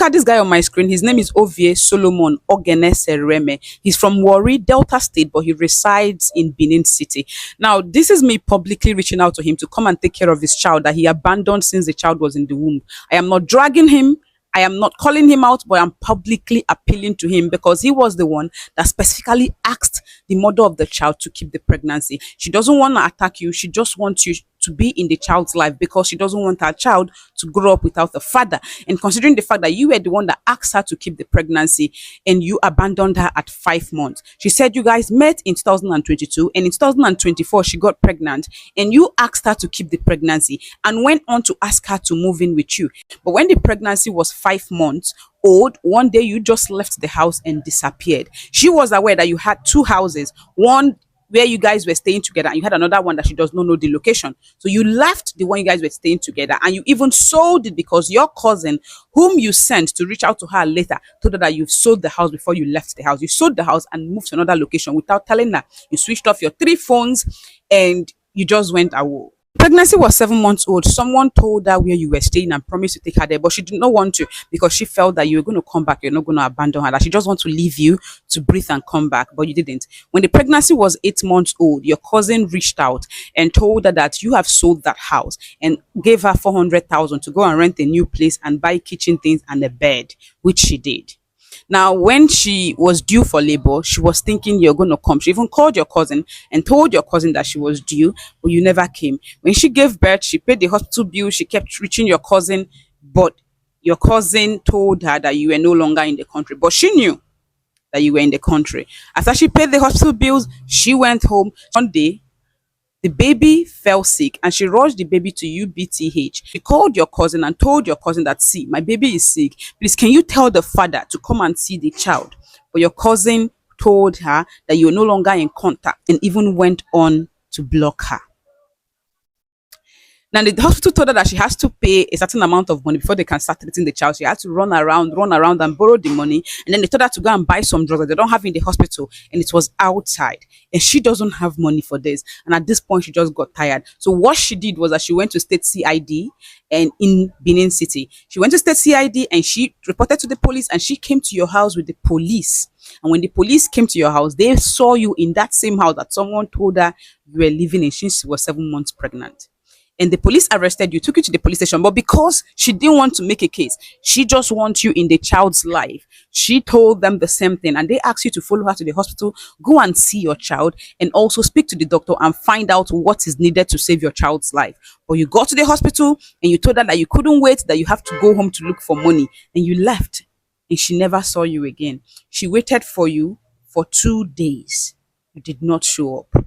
at this guy on my screen. His name is Ovie Solomon Ogenesereme. He's from Warri, Delta State, but he resides in Benin City. Now, this is me publicly reaching out to him to come and take care of his child that he abandoned since the child was in the womb. I am not dragging him. I am not calling him out, but I'm publicly appealing to him because he was the one that specifically asked the mother of the child to keep the pregnancy. She doesn't want to attack you. She just wants you to be in the child's life because she doesn't want her child to grow up without a father. And considering the fact that you were the one that asked her to keep the pregnancy and you abandoned her at 5 months, she said you guys met in 2022 and in 2024 she got pregnant and you asked her to keep the pregnancy and went on to ask her to move in with you. But when the pregnancy was 5 months old, one day you just left the house and disappeared. She was aware that you had two houses, one where you guys were staying together and you had another one that she does not know the location. So you left the one you guys were staying together and you even sold it because your cousin, whom you sent to reach out to her later, told her that you've sold the house before you left the house. You sold the house and moved to another location without telling her. You switched off your 3 phones and you just went away. Pregnancy was 7 months old. Someone told her where you were staying and promised to take her there, but she did not want to because she felt that you were going to come back. You're not going to abandon her. That she just wants to leave you to breathe and come back, but you didn't. When the pregnancy was 8 months old, your cousin reached out and told her that you have sold that house and gave her 400,000 to go and rent a new place and buy kitchen things and a bed, which she did. Now, when she was due for labor, she was thinking you're going to come. She even called your cousin and told your cousin that she was due, but you never came. When she gave birth, she paid the hospital bill. She kept reaching your cousin, but your cousin told her that you were no longer in the country. But she knew that you were in the country. After she paid the hospital bills, she went home. One day, the baby fell sick and she rushed the baby to UBTH. She called your cousin and told your cousin that, see, my baby is sick. Please, can you tell the father to come and see the child? But your cousin told her that you're no longer in contact and even went on to block her. Now, the hospital told her that she has to pay a certain amount of money before they can start treating the child. She had to run around and borrow the money. And then they told her to go and buy some drugs that they don't have in the hospital. And it was outside. And she doesn't have money for this. And at this point, she just got tired. So what she did was that she went to State CID and in Benin City. She went to State CID and she reported to the police and she came to your house with the police. And when the police came to your house, they saw you in that same house that someone told her you were living in since she was 7 months pregnant. And the police arrested you, took you to the police station. But because she didn't want to make a case, she just wants you in the child's life. She told them the same thing. And they asked you to follow her to the hospital, go and see your child, and also speak to the doctor and find out what is needed to save your child's life. But you got to the hospital and you told her that you couldn't wait, that you have to go home to look for money. And you left. And she never saw you again. She waited for you for 2 days. You did not show up.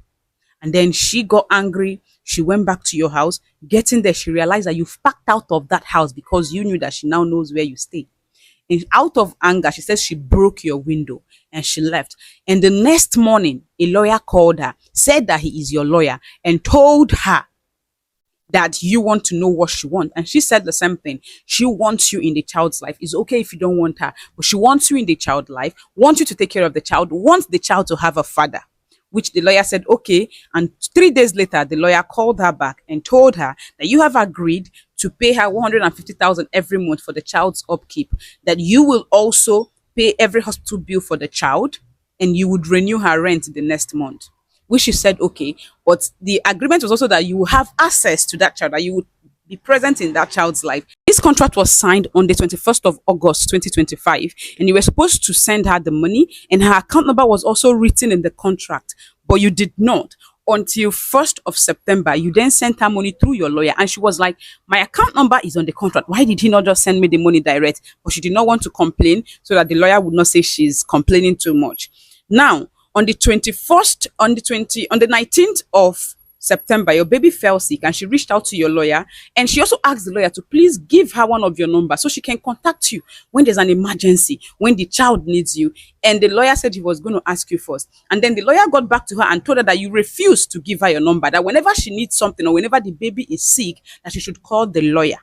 And then she got angry. She went back to your house. Getting there, she realized that you've packed out of that house because you knew that she now knows where you stay. And out of anger, she says she broke your window and she left. And the next morning, a lawyer called her, said that he is your lawyer, and told her that you want to know what she wants. And she said the same thing. She wants you in the child's life. It's okay if you don't want her, but she wants you in the child's life, wants you to take care of the child, wants the child to have a father, which the lawyer said, okay. And 3 days later, the lawyer called her back and told her that you have agreed to pay her 150,000 every month for the child's upkeep, that you will also pay every hospital bill for the child, and you would renew her rent the next month, which she said, okay. But the agreement was also that you will have access to that child, that you would be present in that child's life. This contract was signed on the 21st of August 2025, and you were supposed to send her the money, and her account number was also written in the contract, but you did not. Until 1st of September, you then sent her money through your lawyer, and she was like, my account number is on the contract. Why did he not just send me the money direct? But she did not want to complain so that the lawyer would not say she's complaining too much. Now, on the 19th of September, your baby fell sick and she reached out to your lawyer, and she also asked the lawyer to please give her one of your numbers so she can contact you when there's an emergency, when the child needs you. And the lawyer said he was going to ask you first. And then the lawyer got back to her and told her that you refused to give her your number, that whenever she needs something or whenever the baby is sick, that she should call the lawyer.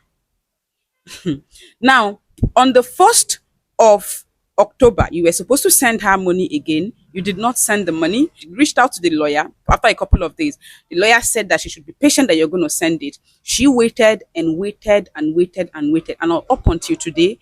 Now, on the 1st of October, you were supposed to send her money again. You did not send the money. She reached out to the lawyer after a couple of days. The lawyer said that she should be patient, that you're going to send it. She waited and waited and waited and waited. And up until today,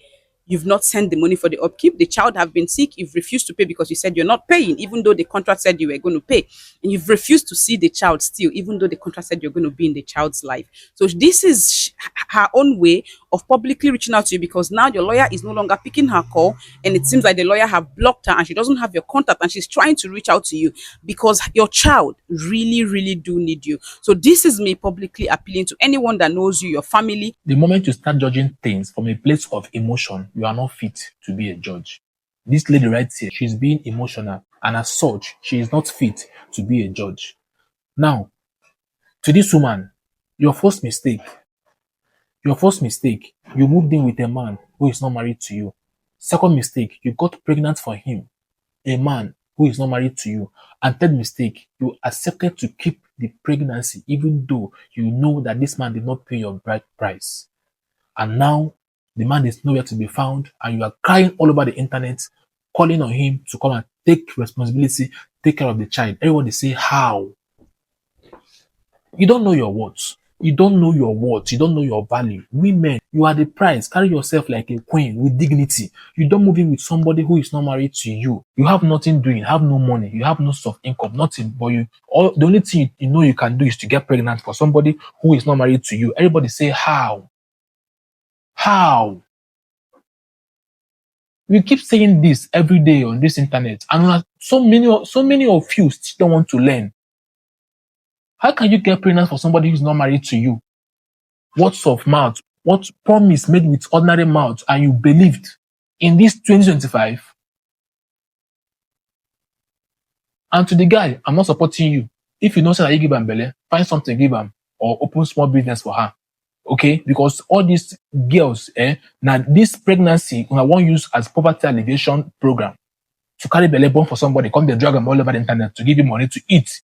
You've not sent the money for the upkeep. The child have been sick. You've refused to pay because you said you're not paying, even though the contract said you were going to pay. And you've refused to see the child still, even though the contract said you're going to be in the child's life. So this is her own way of publicly reaching out to you, because now your lawyer is no longer picking her call, and it seems like the lawyer have blocked her and she doesn't have your contact, and she's trying to reach out to you because your child really, really do need you. So this is me publicly appealing to anyone that knows you, your family. The moment you start judging things from a place of emotion, you are not fit to be a judge. This lady right here, she's being emotional, and as such, she is not fit to be a judge. Now, to this woman, your first mistake, you moved in with a man who is not married to you. Second mistake, you got pregnant for him, a man who is not married to you. And third mistake, you accepted to keep the pregnancy even though you know that this man did not pay your bride price. And now the man is nowhere to be found, and you are crying all over the internet, calling on him to come and take responsibility, take care of the child. Everybody say, how? You don't know your worth. You don't know your worth. You don't know your value. Women, you are the prize. Carry yourself like a queen with dignity. You don't move in with somebody who is not married to you. You have nothing doing, have no money, you have no source of income, nothing. But the only thing you know you can do is to get pregnant for somebody who is not married to you. Everybody say, how? How? We keep saying this every day on this internet, and so many of you still don't want to learn. How can you get pregnant for somebody who's not married to you? Words of mouth, what promise made with ordinary mouth, and you believed in this 2025? And to the guy, I'm not supporting you. If you know that you give him belly, find something, give him, or open small business for her. Okay, because all these girls, now this pregnancy, I want use as poverty alleviation program to carry belly born for somebody, come they drag them all over the internet to give you money to eat.